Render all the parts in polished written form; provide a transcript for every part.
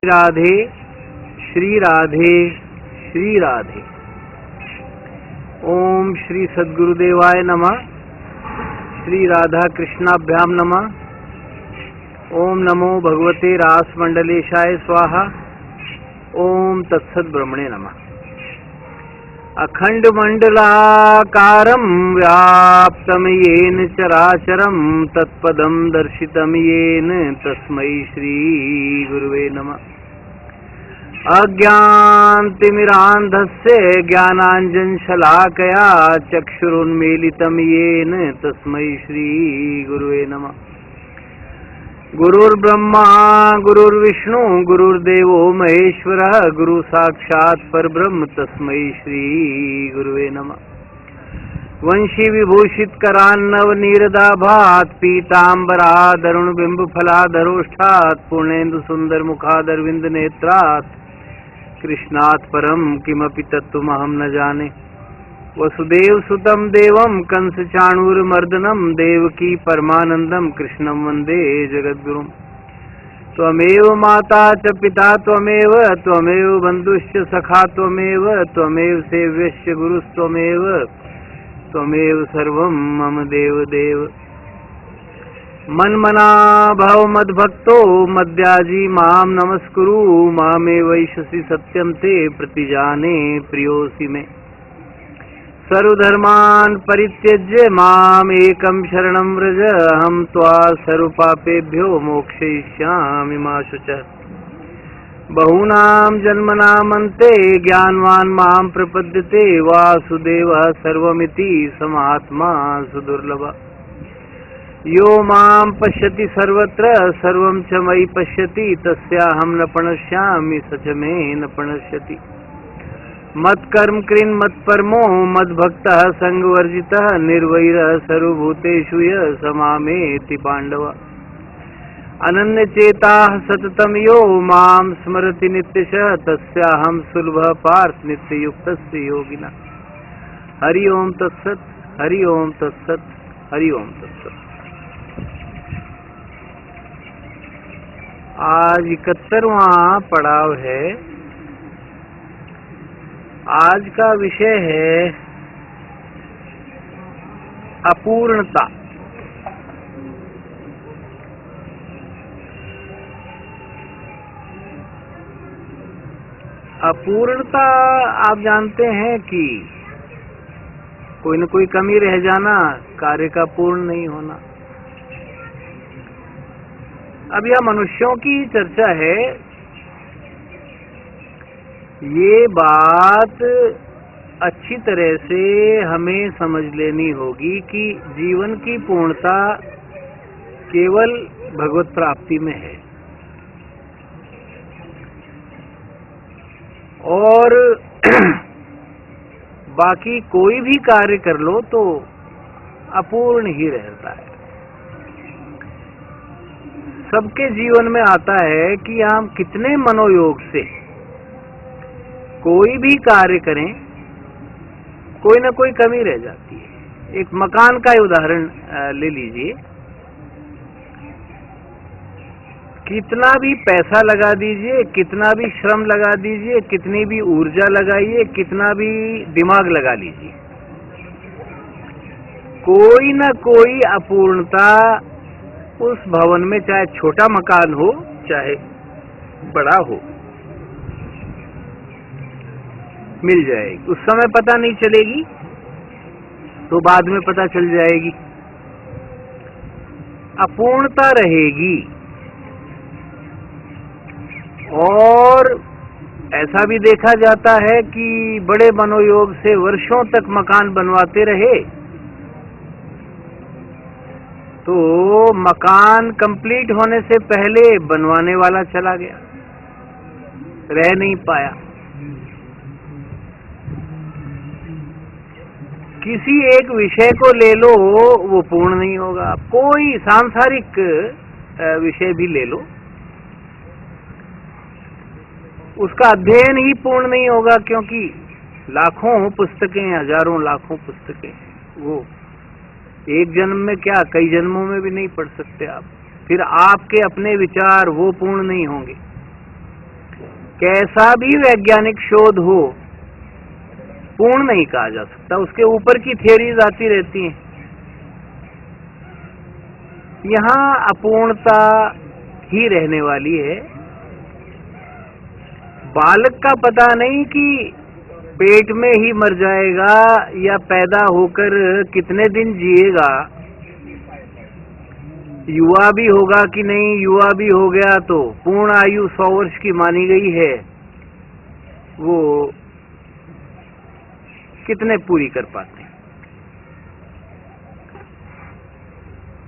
राधे श्री राधे श्री राधे। ओम श्री सद्गुरुदेवाय नमः। श्री राधा कृष्णाभ्याम नमः। ओम नमो भगवते रासमंडलेशाय स्वाहा। ओम तत्सत् ब्रह्मणे नमः। अखंड मंडलाकारं व्याप्तं येन चराचरं तत्पदं दर्शितं येन तस्मै श्री गुरुवे नमः। अज्ञानतिमिरान्धस्य ज्ञानाञ्जनशलाकया चक्षुरुन्मीलितं येन तस्मै श्री गुरुवे नमः। गुरुर्ब्रह्मा गुरुर्विष्णु गुरुर्देवो महेश्वरः गुरु साक्षात् परब्रह्म तस्मै श्री गुरुवे नमः। वंशी विभूषित करान्नव नीरदाभात् पीतांबरादरुण बिंब फलाधरोष्ठात् पूर्णेन्दु सुंदर मुखादरविंद नेत्रात् कृष्णात् परम किमपि तत्त्वमहं न जाने। वसुदेव सुतं देवं कंस चाणूरमर्दनं देवकी परमानंदं कृष्णं वंदे जगद्गुरुं। त्वमेव माता च पिता त्वमेव त्वमेव बन्धुश्च सखा त्वमेव त्वमेव सेव्यश्च गुरुस्त्वमेव त्वमेव सर्वं मम देव देव। मन्मना भव मद्भक्तो मद्याजी मां नमस्कुरु मामे वैशसि सत्यं ते प्रतिजाने प्रियोऽसि मे। सर्वधर्मान् परित्यज्य माम् एकं शरणं व्रज अहं त्वा सर्वपापेभ्यो मोक्षयिष्यामि मा शुचः। बहूनां जन्मनामन्ते ज्ञानवान् मां प्रपद्यते वासुदेवः सर्वमिति समात्मा सुदुर्लभः। यो मां पश्यति सर्वत्र सर्वं च मयि पश्यति तस्याहं न प्रणश्यामि स च मे न प्रणश्यति। मत्कर्म कृन् मत्परमो मद्भक्तः संगवर्जितः निर्वैरः सर्वभूतेषु यः स मामेति पाण्डव। अनन्यचेताः सततं यो मां स्मरति नित्यशः तस्याहं सुलभः पार्थ नित्ययुक्तस्य योगिनः। हरि ओम तत्सत् हरि ओम तत्सत् हरि ओम तत्सत्। आज 71वां पड़ाव है। आज का विषय है अपूर्णता। अपूर्णता आप जानते हैं कि कोई न कोई कमी रह जाना, कार्य का पूर्ण नहीं होना। अब यह मनुष्यों की चर्चा है। ये बात अच्छी तरह से हमें समझ लेनी होगी कि जीवन की पूर्णता केवल भगवत प्राप्ति में है और बाकी कोई भी कार्य कर लो तो अपूर्ण ही रहता है। सबके जीवन में आता है कि हम कितने मनोयोग से कोई भी कार्य करें, कोई ना कोई कमी रह जाती है। एक मकान का उदाहरण ले लीजिए। कितना भी पैसा लगा दीजिए, कितना भी श्रम लगा दीजिए, कितनी भी ऊर्जा लगाइए, कितना भी दिमाग लगा लीजिए, कोई ना कोई अपूर्णता उस भवन में, चाहे छोटा मकान हो चाहे बड़ा हो, मिल जाएगी। उस समय पता नहीं चलेगी तो बाद में पता चल जाएगी। अपूर्णता रहेगी। और ऐसा भी देखा जाता है कि बड़े मनोयोग से वर्षों तक मकान बनवाते रहे तो मकान कंप्लीट होने से पहले बनवाने वाला चला गया, रह नहीं पाया। किसी एक विषय को ले लो, वो पूर्ण नहीं होगा। कोई सांसारिक विषय भी ले लो, उसका अध्ययन ही पूर्ण नहीं होगा, क्योंकि लाखों पुस्तकें, हजारों लाखों पुस्तकें, वो एक जन्म में क्या कई जन्मों में भी नहीं पढ़ सकते आप। फिर आपके अपने विचार वो पूर्ण नहीं होंगे। कैसा भी वैज्ञानिक शोध हो, पूर्ण नहीं कहा जा सकता। उसके ऊपर की थियरीज आती रहती हैं। यहाँ अपूर्णता ही रहने वाली है। बालक का पता नहीं कि पेट में ही मर जाएगा या पैदा होकर कितने दिन जिएगा, युवा भी होगा कि नहीं। युवा भी हो गया तो पूर्ण आयु 100 वर्ष की मानी गई है, वो कितने पूरी कर पाते हैं।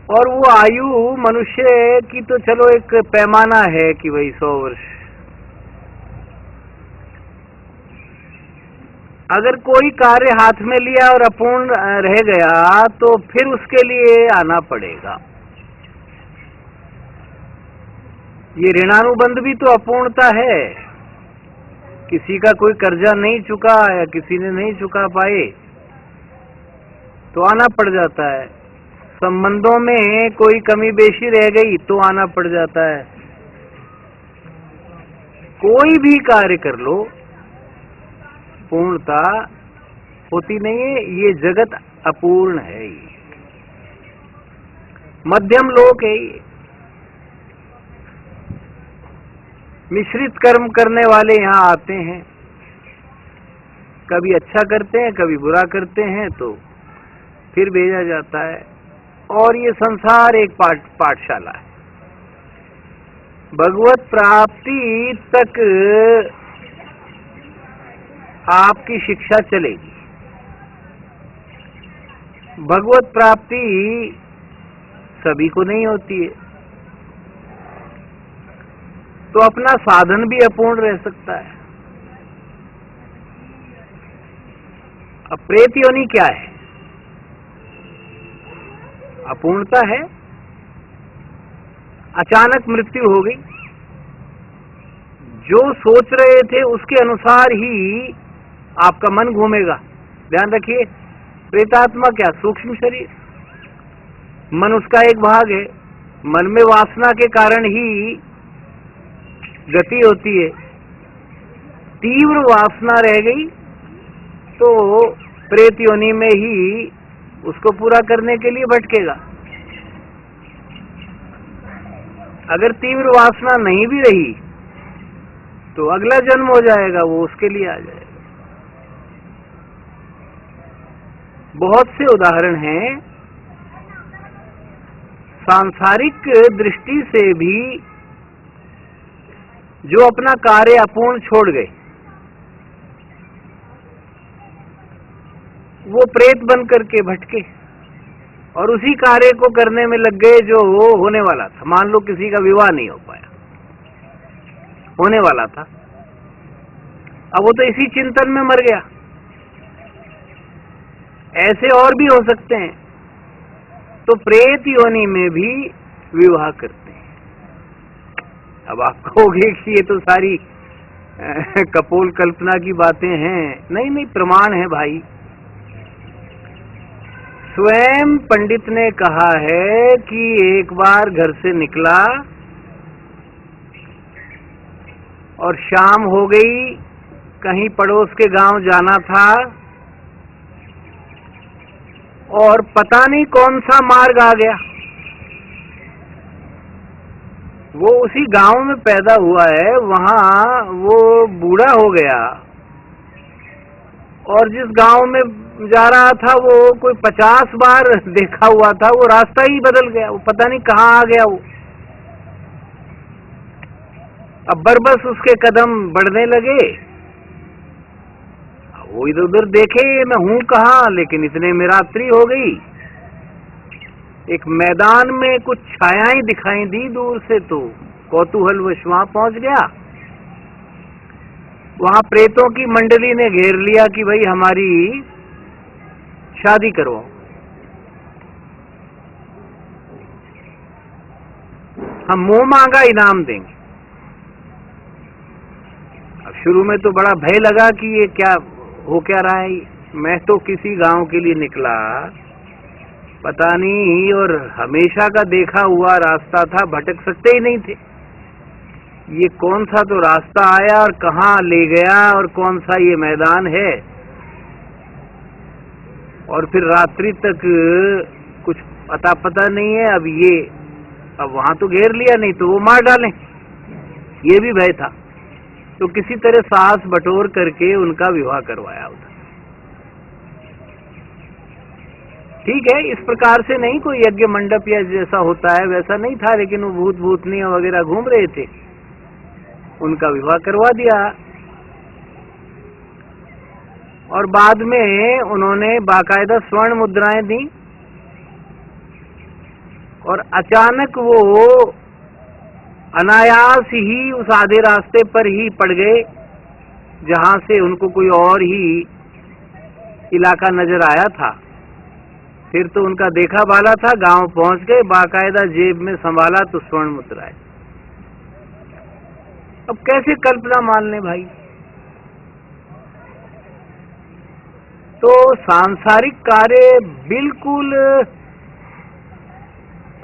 और वो आयु मनुष्य की तो चलो एक पैमाना है कि भाई 100 वर्ष। अगर कोई कार्य हाथ में लिया और अपूर्ण रह गया तो फिर उसके लिए आना पड़ेगा। ये ऋणानुबंध भी तो अपूर्णता है। किसी का कोई कर्जा नहीं चुका या किसी ने नहीं चुका पाए तो आना पड़ जाता है। संबंधों में कोई कमी बेशी रह गई तो आना पड़ जाता है। कोई भी कार्य कर लो, पूर्णता होती नहीं है। ये जगत अपूर्ण है। ये मध्यम लोक है। ये मिश्रित कर्म करने वाले यहाँ आते हैं, कभी अच्छा करते हैं कभी बुरा करते हैं तो फिर भेजा जाता है। और ये संसार एक पाठशाला है। भगवत प्राप्ति तक आपकी शिक्षा चलेगी। भगवत प्राप्ति सभी को नहीं होती है, तो अपना साधन भी अपूर्ण रह सकता है। अब प्रेत योनि क्या है? अपूर्णता है। अचानक मृत्यु हो गई, जो सोच रहे थे उसके अनुसार ही आपका मन घूमेगा। ध्यान रखिए, प्रेतात्मा क्या? सूक्ष्म शरीर। मन उसका एक भाग है। मन में वासना के कारण ही गति होती है। तीव्र वासना रह गई तो प्रेत योनि में ही उसको पूरा करने के लिए भटकेगा। अगर तीव्र वासना नहीं भी रही तो अगला जन्म हो जाएगा, वो उसके लिए आ जाएगा। बहुत से उदाहरण हैं। सांसारिक दृष्टि से भी जो अपना कार्य अपूर्ण छोड़ गए, वो प्रेत बन करके भटके और उसी कार्य को करने में लग गए जो वो होने वाला था। मान लो किसी का विवाह नहीं हो पाया, होने वाला था, अब वो तो इसी चिंतन में मर गया। ऐसे और भी हो सकते हैं। तो प्रेत योनि में भी विवाह करते हैं। अब आप कहोगे कि ये तो सारी कपोल कल्पना की बातें हैं। नहीं नहीं, प्रमाण है भाई। स्वयं पंडित ने कहा है कि एक बार घर से निकला और शाम हो गई, कहीं पड़ोस के गांव जाना था और पता नहीं कौन सा मार्ग आ गया। वो उसी गांव में पैदा हुआ है, वहां वो बूढ़ा हो गया और जिस गांव में जा रहा था वो कोई 50 बार देखा हुआ था, वो रास्ता ही बदल गया। वो पता नहीं कहाँ आ गया वो। अब बरबस उसके कदम बढ़ने लगे। वो इधर उधर देखे, मैं हूं कहाँ, लेकिन इतने में रात्रि हो गई। एक मैदान में कुछ छायाएं दिखाई दी दूर से, तो कौतूहलवश वहां पहुंच गया। वहां प्रेतों की मंडली ने घेर लिया कि भाई हमारी शादी करो। हम मुंह मांगा इनाम देंगे। अब शुरू में तो बड़ा भय लगा कि ये क्या हो क्या रहा है। मैं तो किसी गांव के लिए निकला, पता नहीं, और हमेशा का देखा हुआ रास्ता था, भटक सकते ही नहीं थे। ये कौन सा तो रास्ता आया और कहाँ ले गया और कौन सा ये मैदान है, और फिर रात्रि तक कुछ पता नहीं है। अब वहां तो घेर लिया, नहीं तो वो मार डालें, ये भी भय था। तो किसी तरह साहस बटोर करके उनका विवाह करवाया उधर। ठीक है, इस प्रकार से नहीं कोई यज्ञ मंडप या जैसा होता है वैसा नहीं था, लेकिन वो भूत भूतनियां वगैरह घूम रहे थे, उनका विवाह करवा दिया। और बाद में उन्होंने बाकायदा स्वर्ण मुद्राएं दी, और अचानक वो अनायास ही उस आधे रास्ते पर ही पड़ गए जहां से उनको कोई और ही इलाका नजर आया था। फिर तो उनका देखा भाला था, गांव पहुंच गए, बाकायदा जेब में संभाला तो स्वर्ण मुद्राएं। अब कैसे कल्पना मान लें भाई। तो सांसारिक कार्य बिल्कुल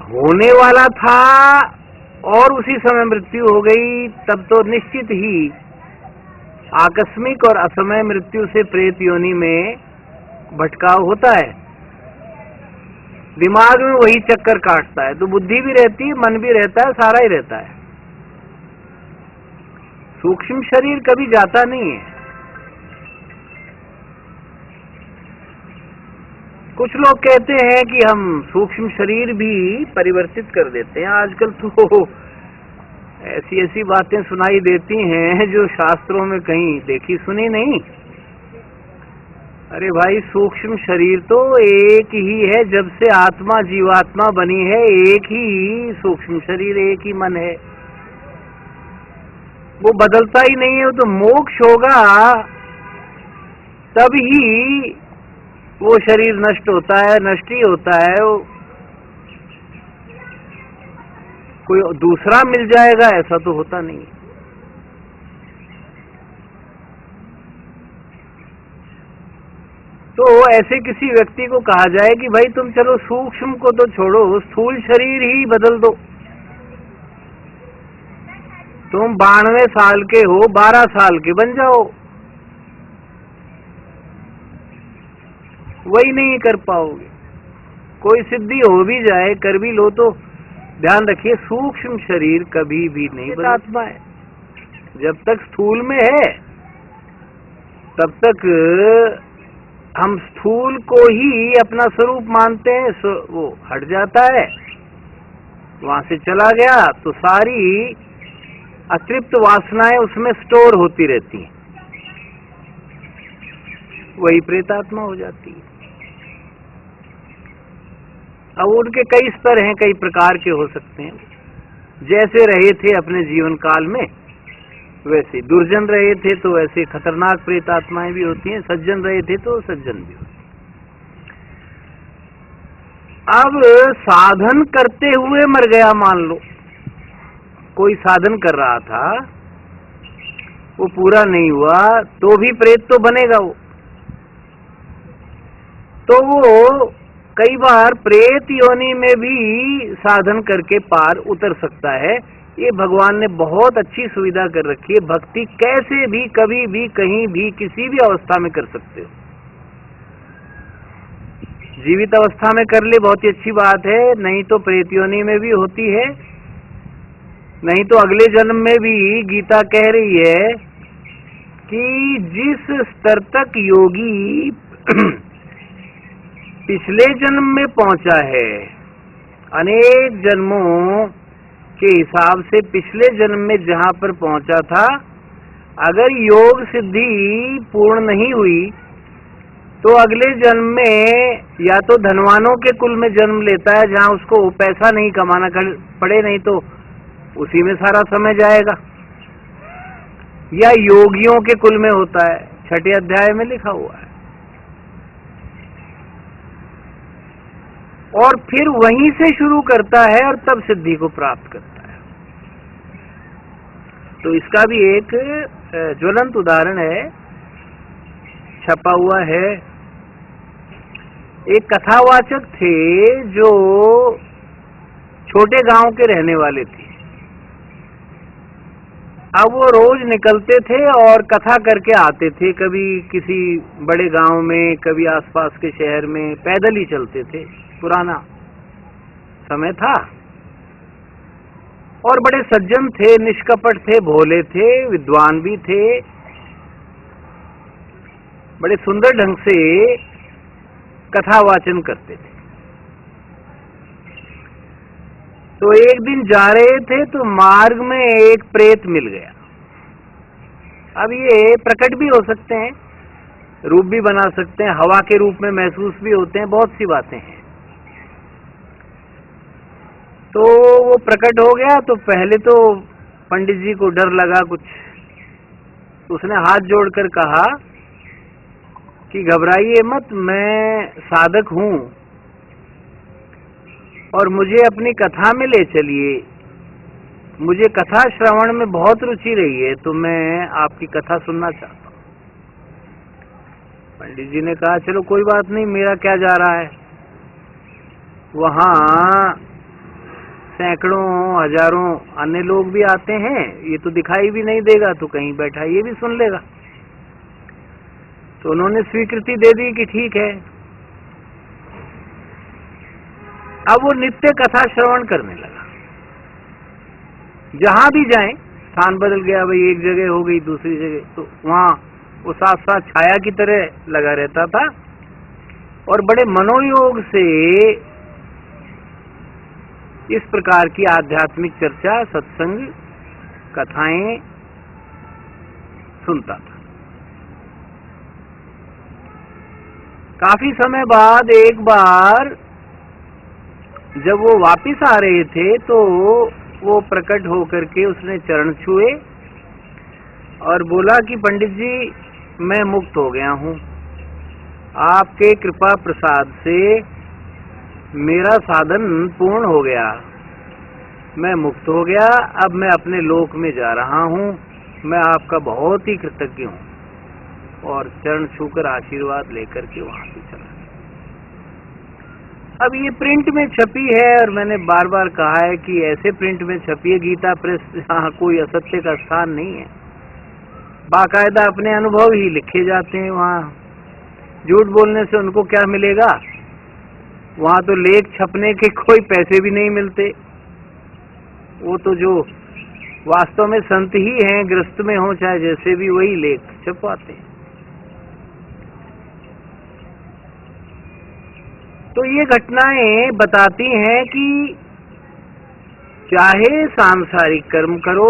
होने वाला था और उसी समय मृत्यु हो गई, तब तो निश्चित ही आकस्मिक और असमय मृत्यु से प्रेत योनि में भटकाव होता है। दिमाग में वही चक्कर काटता है, तो बुद्धि भी रहती है, मन भी रहता है, सारा ही रहता है। सूक्ष्म शरीर कभी जाता नहीं है। कुछ लोग कहते हैं कि हम सूक्ष्म शरीर भी परिवर्तित कर देते हैं। आजकल तो ऐसी ऐसी बातें सुनाई देती हैं जो शास्त्रों में कहीं देखी सुनी नहीं। अरे भाई, सूक्ष्म शरीर तो एक ही है, जब से आत्मा जीवात्मा बनी है एक ही सूक्ष्म शरीर, एक ही मन है, वो बदलता ही नहीं है। वो तो मोक्ष होगा तब ही वो शरीर नष्ट होता है, नष्ट ही होता है। वो कोई दूसरा मिल जाएगा ऐसा तो होता नहीं। तो ऐसे किसी व्यक्ति को कहा जाए कि भाई तुम चलो सूक्ष्म को तो छोड़ो, स्थूल शरीर ही बदल दो। तुम 92 साल के हो, 12 साल के बन जाओ, वही नहीं कर पाओगे। कोई सिद्धि हो भी जाए, कर भी लो, तो ध्यान रखिए सूक्ष्म शरीर कभी भी नहीं बदलता। आत्मा है, जब तक स्थूल में है तब तक हम स्थूल को ही अपना स्वरूप मानते हैं। वो हट जाता है, वहां से चला गया तो सारी अतृप्त वासनाएं उसमें स्टोर होती रहती हैं, वही प्रेतात्मा हो जाती है। अब उनके कई स्तर हैं, कई प्रकार के हो सकते हैं। जैसे रहे थे अपने जीवन काल में वैसे, दुर्जन रहे थे तो वैसे खतरनाक प्रेतात्माएं भी होती हैं, सज्जन रहे थे तो सज्जन भी होती हैं। अब साधन करते हुए मर गया, मान लो कोई साधन कर रहा था, वो पूरा नहीं हुआ, तो भी प्रेत तो बनेगा वो। तो वो कई बार प्रेत योनि में भी साधन करके पार उतर सकता है। ये भगवान ने बहुत अच्छी सुविधा कर रखी है। भक्ति कैसे भी, कभी भी, कहीं भी, किसी भी अवस्था में कर सकते हो। जीवित अवस्था में कर ले बहुत ही अच्छी बात है, नहीं तो प्रेत योनि में भी होती है, नहीं तो अगले जन्म में भी। गीता कह रही है कि जिस स्तर तक योगी पिछले जन्म में पहुंचा है, अनेक जन्मों के हिसाब से पिछले जन्म में जहां पर पहुंचा था, अगर योग सिद्धि पूर्ण नहीं हुई तो अगले जन्म में या तो धनवानों के कुल में जन्म लेता है जहां उसको पैसा नहीं कमाना पड़े, नहीं तो उसी में सारा समय जाएगा, या योगियों के कुल में होता है, 6ठे अध्याय में लिखा हुआ है। और फिर वहीं से शुरू करता है और तब सिद्धि को प्राप्त करता है। तो इसका भी एक ज्वलंत उदाहरण है, छपा हुआ है। एक कथावाचक थे जो छोटे गांव के रहने वाले थे। अब वो रोज निकलते थे और कथा करके आते थे, कभी किसी बड़े गांव में, कभी आसपास के शहर में, पैदल ही चलते थे। पुराना समय था और बड़े सज्जन थे, निष्कपट थे, भोले थे, विद्वान भी थे, बड़े सुंदर ढंग से कथावाचन करते थे। तो एक दिन जा रहे थे तो मार्ग में एक प्रेत मिल गया। अब ये प्रकट भी हो सकते हैं, रूप भी बना सकते हैं, हवा के रूप में महसूस भी होते हैं, बहुत सी बातें हैं। तो वो प्रकट हो गया तो पहले तो पंडित जी को डर लगा कुछ। उसने हाथ जोड़कर कहा कि घबराइए मत, मैं साधक हूं और मुझे अपनी कथा में ले चलिए। मुझे कथा श्रवण में बहुत रुचि रही है, तो मैं आपकी कथा सुनना चाहता हूं। पंडित जी ने कहा चलो कोई बात नहीं, मेरा क्या जा रहा है। वहां सैकड़ों हजारों अन्य लोग भी आते हैं, ये तो दिखाई भी नहीं देगा, तो कहीं बैठा ये भी सुन लेगा। तो उन्होंने स्वीकृति दे दी कि ठीक है। अब वो नित्य कथा श्रवण करने लगा। जहां भी जाएं, स्थान बदल गया, भाई एक जगह हो गई दूसरी जगह, तो वहां वो साथ साथ छाया की तरह लगा रहता था और बड़े मनोयोग से इस प्रकार की आध्यात्मिक चर्चा, सत्संग, कथाएं सुनता था। काफी समय बाद एक बार जब वो वापिस आ रहे थे तो वो प्रकट होकर के उसने चरण छुए और बोला कि पंडित जी, मैं मुक्त हो गया हूं, आपके कृपा प्रसाद से मेरा साधन पूर्ण हो गया, मैं मुक्त हो गया, अब मैं अपने लोक में जा रहा हूं, मैं आपका बहुत ही कृतज्ञ हूं। और चरण छूकर आशीर्वाद लेकर के वहां से चला। अब ये प्रिंट में छपी है और मैंने बार बार कहा है कि ऐसे प्रिंट में छपी है, गीता प्रेस, जहां कोई असत्य का स्थान नहीं है। बाकायदा अपने अनुभव ही लिखे जाते हैं। वहां झूठ बोलने से उनको क्या मिलेगा? वहां तो लेख छपने के कोई पैसे भी नहीं मिलते। वो तो जो वास्तव में संत ही हैं, गृहस्थ में हो चाहे जैसे भी, वही लेख छपवाते हैं। तो ये घटनाएं बताती हैं कि चाहे सांसारिक कर्म करो,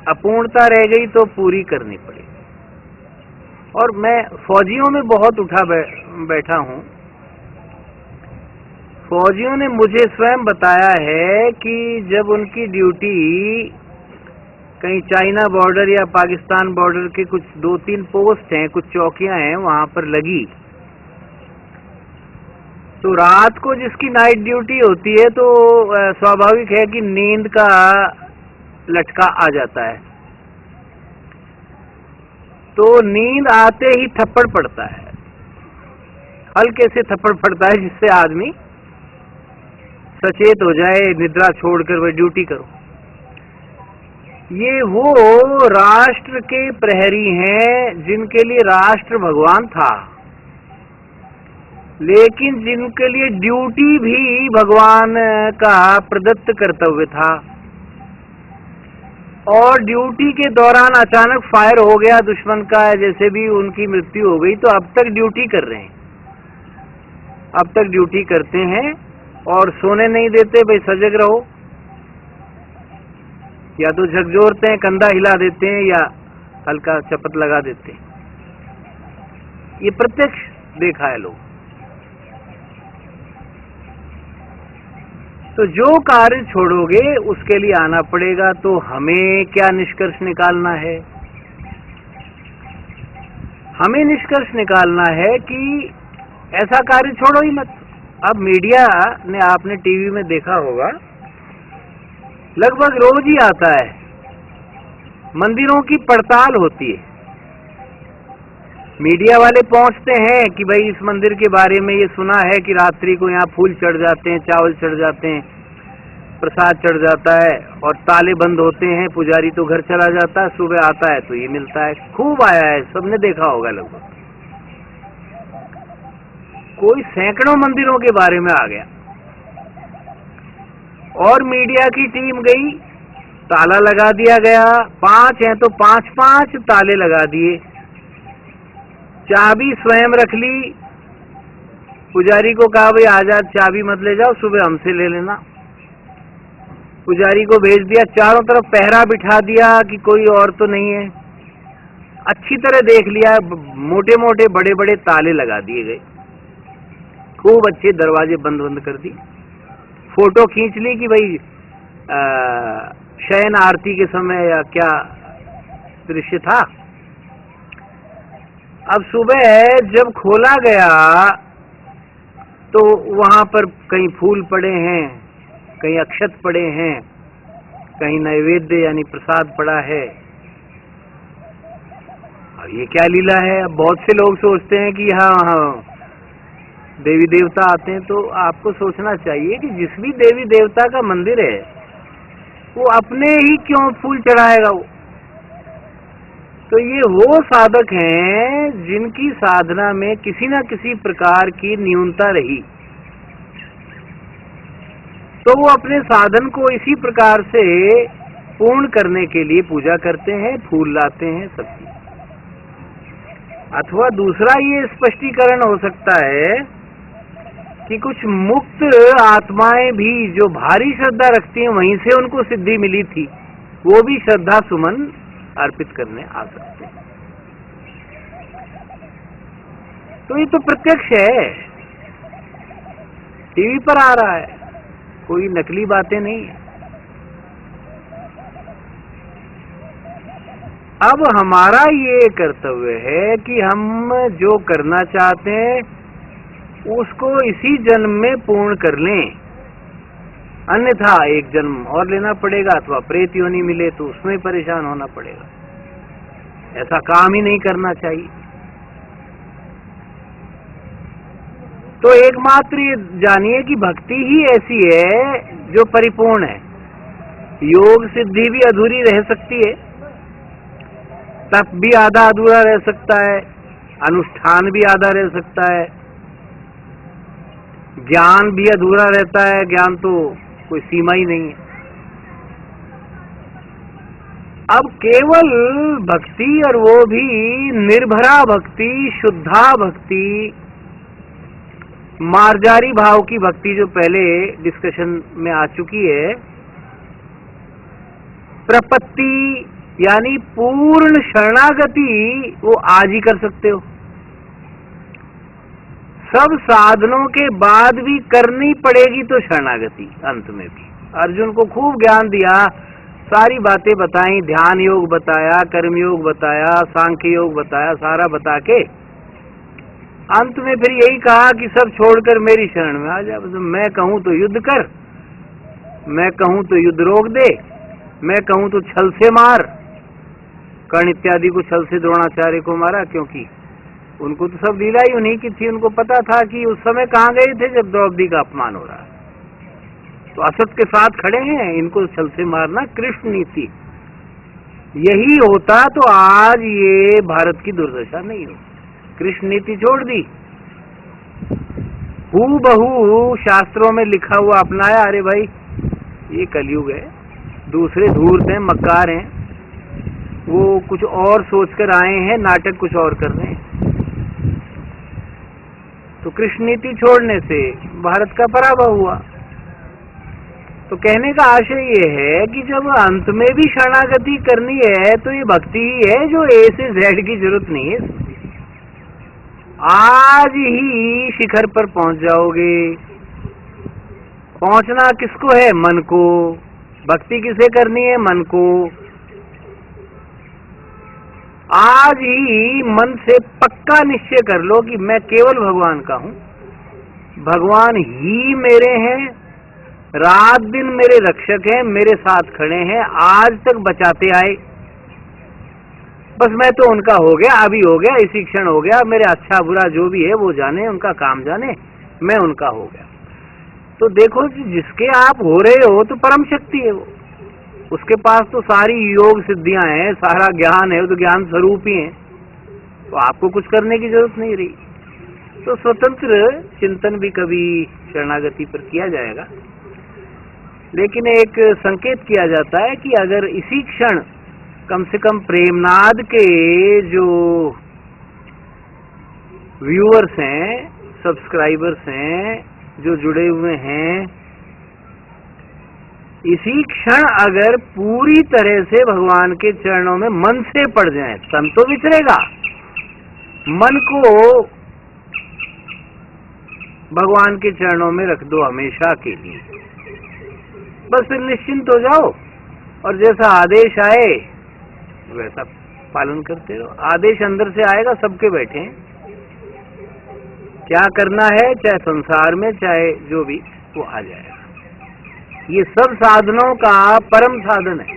अपूर्णता रह गई तो पूरी करनी पड़ेगी। और मैं फौजियों में बहुत उठा बैठा हूं। फौजियों ने मुझे स्वयं बताया है कि जब उनकी ड्यूटी कहीं चाइना बॉर्डर या पाकिस्तान बॉर्डर के कुछ 2-3 पोस्ट हैं, कुछ चौकियां हैं, वहां पर लगी, तो रात को जिसकी नाइट ड्यूटी होती है तो स्वाभाविक है कि नींद का लटका आ जाता है। तो नींद आते ही थप्पड़ पड़ता है, हल्के से थप्पड़ पड़ता है, जिससे आदमी सचेत हो जाए, निद्रा छोड़कर वह ड्यूटी करो। ये वो राष्ट्र के प्रहरी हैं जिनके लिए राष्ट्र भगवान था, लेकिन जिनके लिए ड्यूटी भी भगवान का प्रदत्त कर्तव्य था। और ड्यूटी के दौरान अचानक फायर हो गया दुश्मन का, जैसे भी उनकी मृत्यु हो गई, तो अब तक ड्यूटी कर रहे हैं, अब तक ड्यूटी करते हैं और सोने नहीं देते, भाई सजग रहो। या तो झकझोरते हैं, कंधा हिला देते हैं, या हल्का चपत लगा देते हैं। ये प्रत्यक्ष देखा है लोग। तो जो कार्य छोड़ोगे उसके लिए आना पड़ेगा। तो हमें क्या निष्कर्ष निकालना है? हमें निष्कर्ष निकालना है कि ऐसा कार्य छोड़ो ही मत। अब मीडिया ने, आपने टीवी में देखा होगा, लगभग रोज ही आता है, मंदिरों की पड़ताल होती है। मीडिया वाले पहुंचते हैं कि भाई इस मंदिर के बारे में ये सुना है कि रात्रि को यहाँ फूल चढ़ जाते हैं, चावल चढ़ जाते हैं, प्रसाद चढ़ जाता है और ताले बंद होते हैं, पुजारी तो घर चला जाता है, सुबह आता है तो ये मिलता है। खूब आया है, सबने देखा होगा लगभग। कोई सैकड़ों मंदिरों के बारे में आ गया और मीडिया की टीम गई, ताला लगा दिया गया। 5 हैं तो 5-5 ताले लगा दिए, चाबी स्वयं रख ली। पुजारी को कहा भाई आजाद चाबी मत ले जाओ, सुबह हमसे ले लेना। पुजारी को भेज दिया, चारों तरफ पहरा बिठा दिया कि कोई और तो नहीं है। अच्छी तरह देख लिया, मोटे मोटे बड़े बड़े ताले लगा दिए गए, खूब अच्छे दरवाजे बंद बंद कर दी। फोटो खींच ली कि भाई शयन आरती के समय या क्या दृश्य था। अब सुबह जब खोला गया तो वहां पर कहीं फूल पड़े हैं, कहीं अक्षत पड़े हैं, कहीं नैवेद्य यानी प्रसाद पड़ा है। और ये क्या लीला है। अब बहुत से लोग सोचते हैं कि हाँ देवी देवता आते हैं, तो आपको सोचना चाहिए कि जिस भी देवी देवता का मंदिर है वो अपने ही क्यों फूल चढ़ाएगा वो। तो ये वो साधक हैं जिनकी साधना में किसी न किसी प्रकार की न्यूनता रही, तो वो अपने साधन को इसी प्रकार से पूर्ण करने के लिए पूजा करते हैं, फूल लाते हैं सब चीज। अथवा दूसरा ये स्पष्टीकरण हो सकता है कि कुछ मुक्त आत्माएं भी जो भारी श्रद्धा रखती हैं, वहीं से उनको सिद्धि मिली थी, वो भी श्रद्धा सुमन अर्पित करने आ सकते हैं। तो ये तो प्रत्यक्ष है, टीवी पर आ रहा है, कोई नकली बातें नहीं है। अब हमारा ये कर्तव्य है कि हम जो करना चाहते हैं उसको इसी जन्म में पूर्ण कर लें, अन्यथा एक जन्म और लेना पड़ेगा, अथवा प्रेत योनि मिले तो उसमें परेशान होना पड़ेगा। ऐसा काम ही नहीं करना चाहिए। तो एकमात्र ये जानिए कि भक्ति ही ऐसी है जो परिपूर्ण है। योग सिद्धि भी अधूरी रह सकती है, तप भी आधा अधूरा रह सकता है, अनुष्ठान भी आधा रह सकता है, ज्ञान भी अधूरा रहता है, ज्ञान तो कोई सीमा ही नहीं है। अब केवल भक्ति, और वो भी निर्भरा भक्ति, शुद्धा भक्ति, मार्जारी भाव की भक्ति जो पहले डिस्कशन में आ चुकी है, प्रपत्ति यानी पूर्ण शरणागति, वो आज ही कर सकते हो। सब साधनों के बाद भी करनी पड़ेगी तो शरणागति अंत में भी। अर्जुन को खूब ज्ञान दिया, सारी बातें बताई, ध्यान योग बताया, कर्म योग बताया, सांख्य योग बताया, सारा बता के अंत में फिर यही कहा कि सब छोड़कर मेरी शरण में आ जा। मैं कहूं तो युद्ध कर, मैं कहूं तो युद्ध रोक दे, मैं कहूं तो छल से मार। कर्ण इत्यादि को छल से द्रोणाचार्य को मारा, क्योंकि उनको तो सब लीला ही उन्हीं की थी। उनको पता था कि उस समय कहाँ गए थे जब द्रौपदी का अपमान हो रहा है, तो असत के साथ खड़े हैं, इनको छल से मारना कृष्ण नीति। यही होता तो आज ये भारत की दुर्दशा नहीं होती। कृष्ण नीति छोड़ दी, हूबहू शास्त्रों में लिखा हुआ अपनाया। अरे भाई ये कलयुग है, दूसरे धूर्त हैं, मक्कार हैं, वो कुछ और सोचकर आए हैं, नाटक कुछ और कर रहे हैं। तो कृष्ण नीति छोड़ने से भारत का पराभव हुआ। तो कहने का आशय ये है कि जब अंत में भी शरणागति करनी है तो ये भक्ति ही है जो ए से जेड की जरूरत नहीं है। आज ही शिखर पर पहुंच जाओगे। पहुंचना किसको है? मन को। भक्ति किसे करनी है? मन को। आज ही मन से पक्का निश्चय कर लो कि मैं केवल भगवान का हूं, भगवान ही मेरे हैं, रात दिन मेरे रक्षक हैं, मेरे साथ खड़े हैं, आज तक बचाते आए, बस मैं तो उनका हो गया, अभी हो गया, इसी क्षण हो गया। मेरे अच्छा बुरा जो भी है वो जाने, उनका काम जाने, मैं उनका हो गया। तो देखो कि जिसके आप हो रहे हो तो परम शक्ति है वो, उसके पास तो सारी योग सिद्धियां हैं, सारा ज्ञान है, वो तो ज्ञान स्वरूप ही है, तो आपको कुछ करने की जरूरत नहीं रही। तो स्वतंत्र चिंतन भी कभी शरणागति पर किया जाएगा, लेकिन एक संकेत किया जाता है कि अगर इसी क्षण कम से कम प्रेमनाद के जो व्यूअर्स हैं, सब्सक्राइबर्स हैं, जो जुड़े हुए हैं, इसी क्षण अगर पूरी तरह से भगवान के चरणों में मन से पड़ जाए, तन तो विचरेगा, मन को भगवान के चरणों में रख दो हमेशा के लिए, बस फिर निश्चिंत हो जाओ और जैसा आदेश आए वैसा पालन करते रहो। आदेश अंदर से आएगा, सबके बैठे हैं, क्या करना है चाहे संसार में चाहे जो भी, वो आ जाएगा। ये सब साधनों का परम साधन है,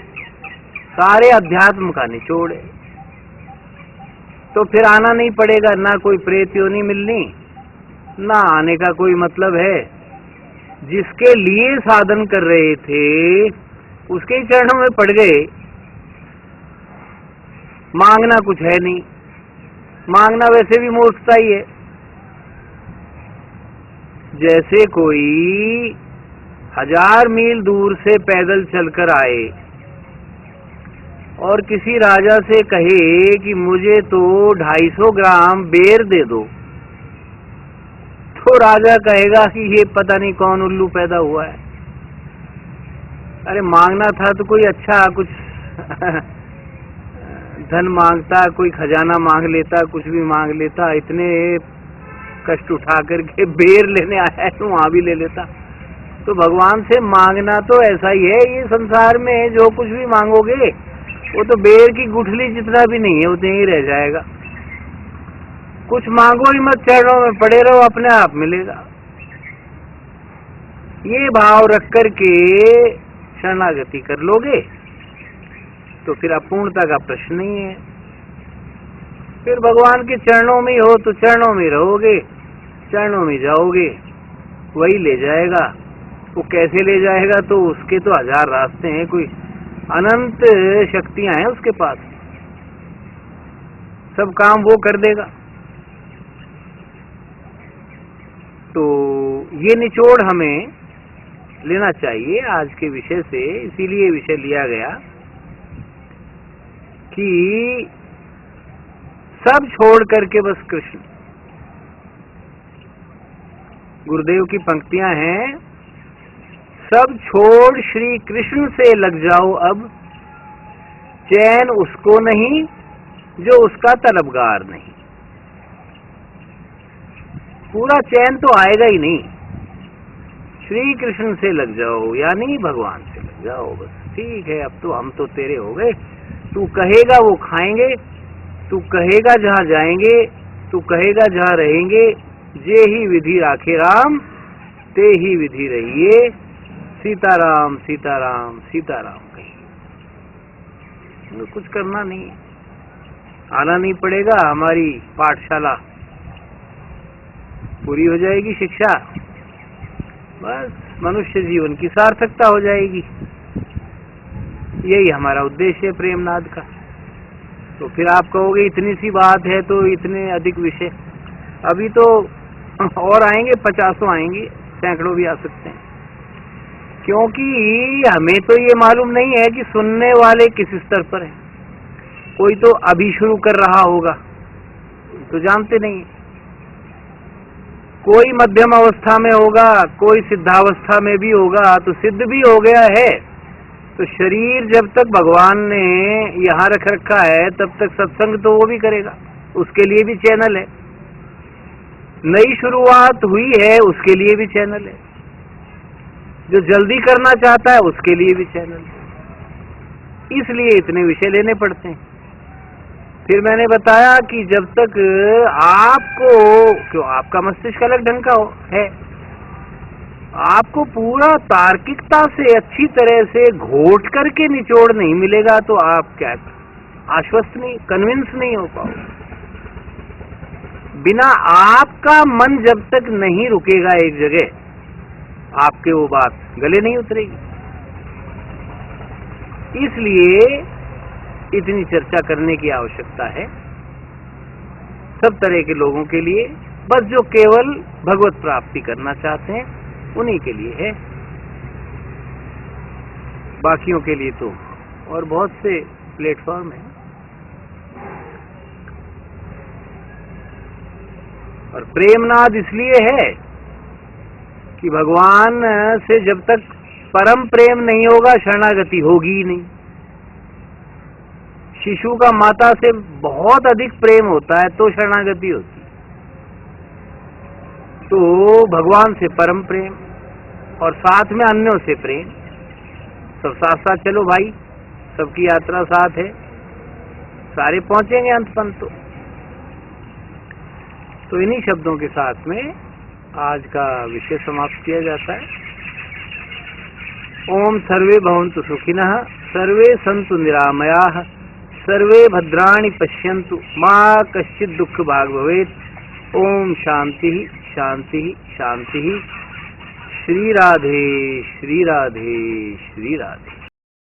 सारे अध्यात्म का निचोड़ है। तो फिर आना नहीं पड़ेगा, ना कोई प्रेत योनि मिलनी, ना आने का कोई मतलब है। जिसके लिए साधन कर रहे थे उसके ही चरणों में पड़ गए, मांगना कुछ है नहीं, मांगना वैसे भी मूर्खता ही है। जैसे कोई 1000 मील दूर से पैदल चलकर आए और किसी राजा से कहे कि मुझे तो 250 ग्राम बेर दे दो, तो राजा कहेगा कि ये पता नहीं कौन उल्लू पैदा हुआ है। अरे मांगना था तो कोई अच्छा कुछ धन मांगता, कोई खजाना मांग लेता, कुछ भी मांग लेता, इतने कष्ट उठा करके बेर लेने आया है तो वहां भी ले लेता। तो भगवान से मांगना तो ऐसा ही है, ये संसार में जो कुछ भी मांगोगे वो तो बेर की गुठली जितना भी नहीं है, उतने ही रह जाएगा। कुछ मांगो ही मत, चरणों में पड़े रहो, अपने आप मिलेगा। ये भाव रख करके शरणागति कर लोगे तो फिर अपूर्णता का प्रश्न नहीं है। फिर भगवान के चरणों में हो तो चरणों में रहोगे, चरणों में जाओगे, वही ले जाएगा। वो कैसे ले जाएगा तो उसके तो 1000 रास्ते हैं, कोई अनंत शक्तियां हैं उसके पास, सब काम वो कर देगा। तो ये निचोड़ हमें लेना चाहिए आज के विषय से, इसीलिए विषय लिया गया कि सब छोड़ करके बस कृष्ण। गुरुदेव की पंक्तियां हैं, सब छोड़ श्री कृष्ण से लग जाओ अब, चैन उसको नहीं जो उसका तलबगार नहीं। पूरा चैन तो आएगा ही नहीं, श्री कृष्ण से लग जाओ यानी भगवान से लग जाओ बस। ठीक है, अब तो हम तो तेरे हो गए, तू कहेगा वो खाएंगे, तू कहेगा जहाँ जाएंगे, तू कहेगा जहाँ रहेंगे, जे ही विधि राखे राम ते ही विधि रहिए, सीताराम सीताराम सीताराम कहिए। कुछ करना नहीं है, आना नहीं पड़ेगा, हमारी पाठशाला पूरी हो जाएगी शिक्षा, बस मनुष्य जीवन की सार्थकता हो जाएगी। यही हमारा उद्देश्य है प्रेमनाद का। तो फिर आप कहोगे इतनी सी बात है तो इतने अधिक विषय, अभी तो और आएंगे, 50 आएंगे, सैकड़ों भी आ सकते हैं, क्योंकि हमें तो ये मालूम नहीं है कि सुनने वाले किस स्तर पर है। कोई तो अभी शुरू कर रहा होगा तो जानते नहीं, कोई मध्यम अवस्था में होगा, कोई सिद्धावस्था में भी होगा, तो सिद्ध भी हो गया है। तो शरीर जब तक भगवान ने यहाँ रख रखा है तब तक सत्संग तो वो भी करेगा, उसके लिए भी चैनल है। नई शुरुआत हुई है उसके लिए भी चैनल है, जो जल्दी करना चाहता है उसके लिए भी चैनल है। इसलिए इतने विषय लेने पड़ते हैं। फिर मैंने बताया कि जब तक आपको, क्यों आपका मस्तिष्क अलग ढंग का है, आपको पूरा तार्किकता से अच्छी तरह से घोट करके निचोड़ नहीं मिलेगा तो आप क्या आश्वस्त नहीं, कन्विंस नहीं हो पाओगे। बिना आपका मन जब तक नहीं रुकेगा एक जगह, आपके वो बात गले नहीं उतरेगी। इसलिए इतनी चर्चा करने की आवश्यकता है सब तरह के लोगों के लिए। बस जो केवल भगवत प्राप्ति करना चाहते हैं उन्हीं के लिए है, बाकियों के लिए तो और बहुत से प्लेटफॉर्म हैं। और प्रेमनाद इसलिए है कि भगवान से जब तक परम प्रेम नहीं होगा शरणागति होगी ही नहीं। शिशु का माता से बहुत अधिक प्रेम होता है तो शरणागति होती है। तो भगवान से परम प्रेम और साथ में अन्यों से प्रेम, सब साथ साथ चलो भाई, सबकी यात्रा साथ है, सारे पहुंचेंगे अंत पंत। तो इन्हीं शब्दों के साथ में आज का विषय समाप्त किया जाता है। ओम सर्वे भवन्तु सुखिनः, सर्वे सन्तु निरामयाः, सर्वे भद्राणि पश्यन्तु, मा कश्चित् दुःख भाग् भवेत्। ओम शांति शांति शांति। श्री राधे श्री राधे श्री राधे।